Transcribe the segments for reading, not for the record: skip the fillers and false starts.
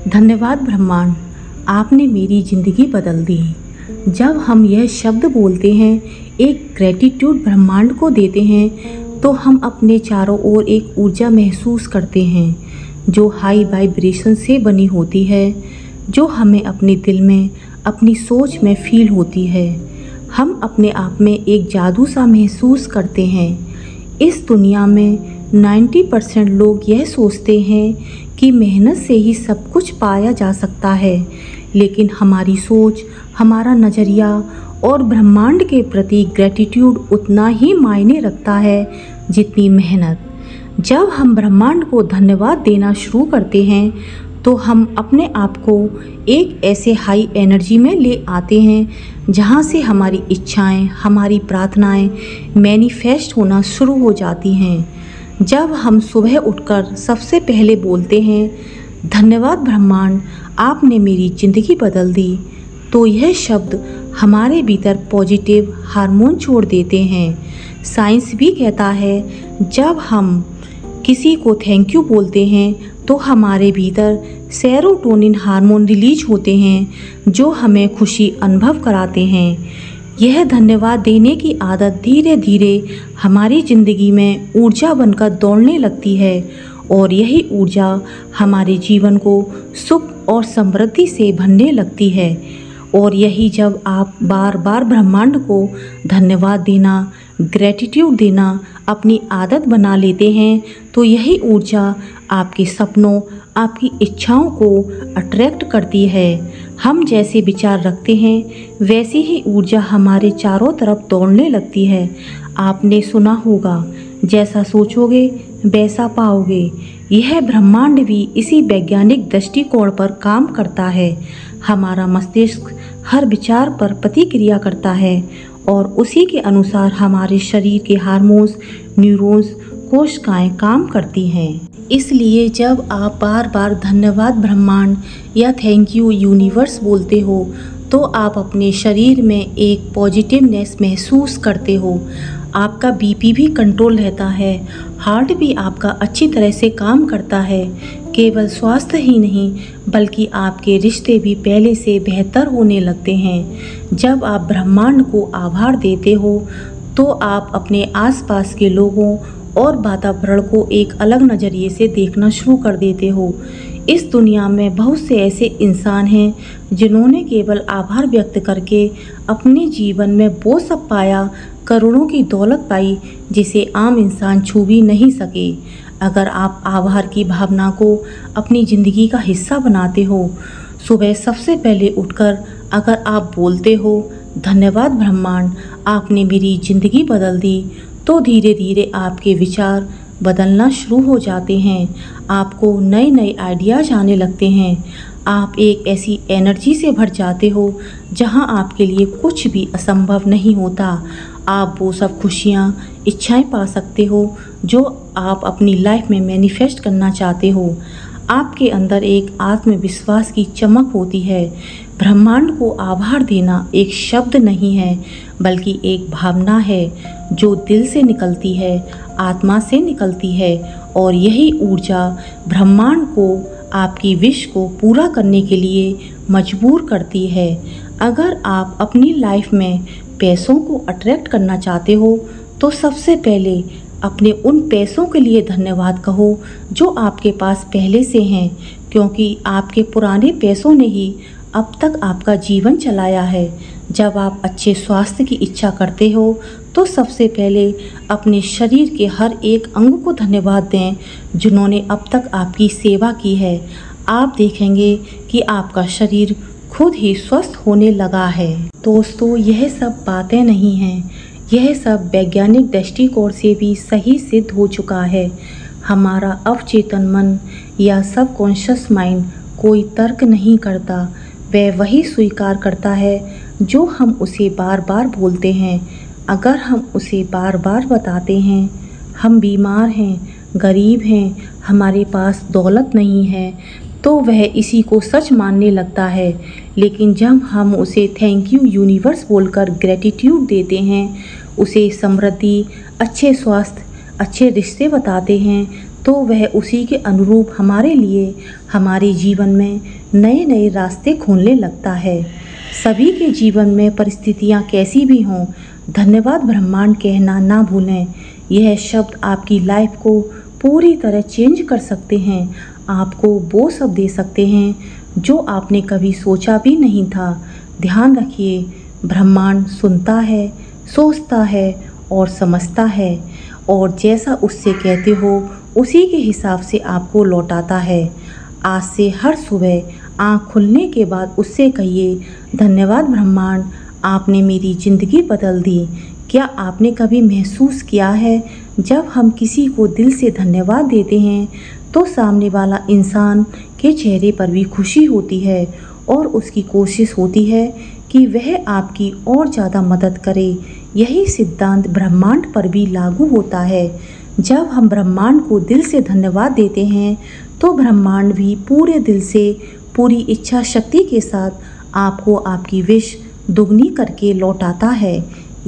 धन्यवाद ब्रह्मांड, आपने मेरी ज़िंदगी बदल दी। जब हम यह शब्द बोलते हैं, एक ग्रेटिट्यूड ब्रह्मांड को देते हैं, तो हम अपने चारों ओर एक ऊर्जा महसूस करते हैं जो हाई वाइब्रेशन से बनी होती है, जो हमें अपने दिल में, अपनी सोच में फील होती है। हम अपने आप में एक जादू सा महसूस करते हैं। इस दुनिया में 90% लोग यह सोचते हैं कि मेहनत से ही सब कुछ पाया जा सकता है, लेकिन हमारी सोच, हमारा नज़रिया और ब्रह्मांड के प्रति ग्रेटिट्यूड उतना ही मायने रखता है जितनी मेहनत। जब हम ब्रह्मांड को धन्यवाद देना शुरू करते हैं, तो हम अपने आप को एक ऐसे हाई एनर्जी में ले आते हैं जहाँ से हमारी इच्छाएं, हमारी प्रार्थनाएं मैनिफेस्ट होना शुरू हो जाती हैं। जब हम सुबह उठकर सबसे पहले बोलते हैं, धन्यवाद ब्रह्मांड, आपने मेरी ज़िंदगी बदल दी, तो यह शब्द हमारे भीतर पॉजिटिव हार्मोन छोड़ देते हैं। साइंस भी कहता है, जब हम किसी को थैंक यू बोलते हैं तो हमारे भीतर सेरोटोनिन हार्मोन रिलीज होते हैं, जो हमें खुशी अनुभव कराते हैं। यह धन्यवाद देने की आदत धीरे धीरे हमारी ज़िंदगी में ऊर्जा बनकर दौड़ने लगती है, और यही ऊर्जा हमारे जीवन को सुख और समृद्धि से भरने लगती है। और यही जब आप बार बार ब्रह्मांड को धन्यवाद देना, ग्रेटिट्यूड देना अपनी आदत बना लेते हैं, तो यही ऊर्जा आपके सपनों, आपकी इच्छाओं को अट्रैक्ट करती है। हम जैसे विचार रखते हैं, वैसी ही ऊर्जा हमारे चारों तरफ दौड़ने लगती है। आपने सुना होगा, जैसा सोचोगे वैसा पाओगे। यह ब्रह्मांड भी इसी वैज्ञानिक दृष्टिकोण पर काम करता है। हमारा मस्तिष्क हर विचार पर प्रतिक्रिया करता है, और उसी के अनुसार हमारे शरीर के हार्मोन्स, न्यूरॉन्स, कोशिकाएं काम करती हैं। इसलिए जब आप बार बार धन्यवाद ब्रह्मांड या थैंक यू यूनिवर्स बोलते हो, तो आप अपने शरीर में एक पॉजिटिवनेस महसूस करते हो। आपका बीपी भी कंट्रोल रहता है, हार्ट भी आपका अच्छी तरह से काम करता है। केवल स्वास्थ्य ही नहीं, बल्कि आपके रिश्ते भी पहले से बेहतर होने लगते हैं। जब आप ब्रह्मांड को आभार देते हो, तो आप अपने आसपास के लोगों और वातावरण को एक अलग नज़रिए से देखना शुरू कर देते हो। इस दुनिया में बहुत से ऐसे इंसान हैं जिन्होंने केवल आभार व्यक्त करके अपने जीवन में वो सब पाया, करोड़ों की दौलत पाई, जिसे आम इंसान छू भी नहीं सके। अगर आप आभार की भावना को अपनी ज़िंदगी का हिस्सा बनाते हो, सुबह सबसे पहले उठकर अगर आप बोलते हो, धन्यवाद ब्रह्मांड, आपने मेरी ज़िंदगी बदल दी, तो धीरे धीरे आपके विचार बदलना शुरू हो जाते हैं। आपको नए नए आइडियाज़ आने लगते हैं। आप एक ऐसी एनर्जी से भर जाते हो जहां आपके लिए कुछ भी असंभव नहीं होता। आप वो सब खुशियां, इच्छाएं पा सकते हो जो आप अपनी लाइफ में मैनिफेस्ट करना चाहते हो। आपके अंदर एक आत्मविश्वास की चमक होती है। ब्रह्मांड को आभार देना एक शब्द नहीं है, बल्कि एक भावना है जो दिल से निकलती है, आत्मा से निकलती है, और यही ऊर्जा ब्रह्मांड को आपकी विश को पूरा करने के लिए मजबूर करती है। अगर आप अपनी लाइफ में पैसों को अट्रैक्ट करना चाहते हो, तो सबसे पहले अपने उन पैसों के लिए धन्यवाद कहो जो आपके पास पहले से हैं, क्योंकि आपके पुराने पैसों ने ही अब तक आपका जीवन चलाया है। जब आप अच्छे स्वास्थ्य की इच्छा करते हो, तो सबसे पहले अपने शरीर के हर एक अंग को धन्यवाद दें जिन्होंने अब तक आपकी सेवा की है। आप देखेंगे कि आपका शरीर खुद ही स्वस्थ होने लगा है। दोस्तों, यह सब बातें नहीं हैं, यह सब वैज्ञानिक दृष्टिकोण से भी सही सिद्ध हो चुका है। हमारा अवचेतन मन या सबकॉन्शियस माइंड कोई तर्क नहीं करता, वह वही स्वीकार करता है जो हम उसे बार बार बोलते हैं। अगर हम उसे बार बार बताते हैं, हम बीमार हैं, गरीब हैं, हमारे पास दौलत नहीं है, तो वह इसी को सच मानने लगता है। लेकिन जब हम उसे थैंक यू यूनिवर्स बोलकर ग्रेटिट्यूड देते हैं, उसे समृद्धि, अच्छे स्वास्थ्य, अच्छे रिश्ते बताते हैं, तो वह उसी के अनुरूप हमारे लिए हमारे जीवन में नए नए रास्ते खोलने लगता है। सभी के जीवन में परिस्थितियाँ कैसी भी हों, धन्यवाद ब्रह्मांड कहना ना भूलें। यह शब्द आपकी लाइफ को पूरी तरह चेंज कर सकते हैं, आपको वो सब दे सकते हैं जो आपने कभी सोचा भी नहीं था। ध्यान रखिए, ब्रह्मांड सुनता है, सोचता है और समझता है, और जैसा उससे कहते हो उसी के हिसाब से आपको लौटाता है। आज से हर सुबह आँख खुलने के बाद उससे कहिए, धन्यवाद ब्रह्मांड, आपने मेरी ज़िंदगी बदल दी। क्या आपने कभी महसूस किया है, जब हम किसी को दिल से धन्यवाद देते हैं तो सामने वाला इंसान के चेहरे पर भी खुशी होती है और उसकी कोशिश होती है कि वह आपकी और ज़्यादा मदद करे। यही सिद्धांत ब्रह्मांड पर भी लागू होता है। जब हम ब्रह्मांड को दिल से धन्यवाद देते हैं तो ब्रह्मांड भी पूरे दिल से, पूरी इच्छा शक्ति के साथ आपको आपकी विश दुगनी करके लौटाता है।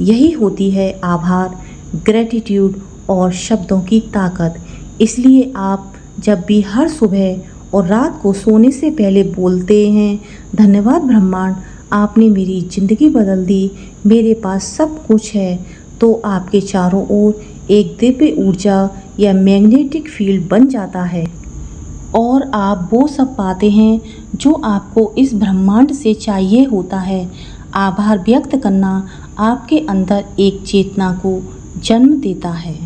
यही होती है आभार, ग्रेटिट्यूड और शब्दों की ताकत। इसलिए आप जब भी हर सुबह और रात को सोने से पहले बोलते हैं, धन्यवाद ब्रह्मांड, आपने मेरी ज़िंदगी बदल दी, मेरे पास सब कुछ है, तो आपके चारों ओर एक दिव्य ऊर्जा या मैग्नेटिक फील्ड बन जाता है और आप वो सब पाते हैं जो आपको इस ब्रह्मांड से चाहिए होता है। आभार व्यक्त करना आपके अंदर एक चेतना को जन्म देता है।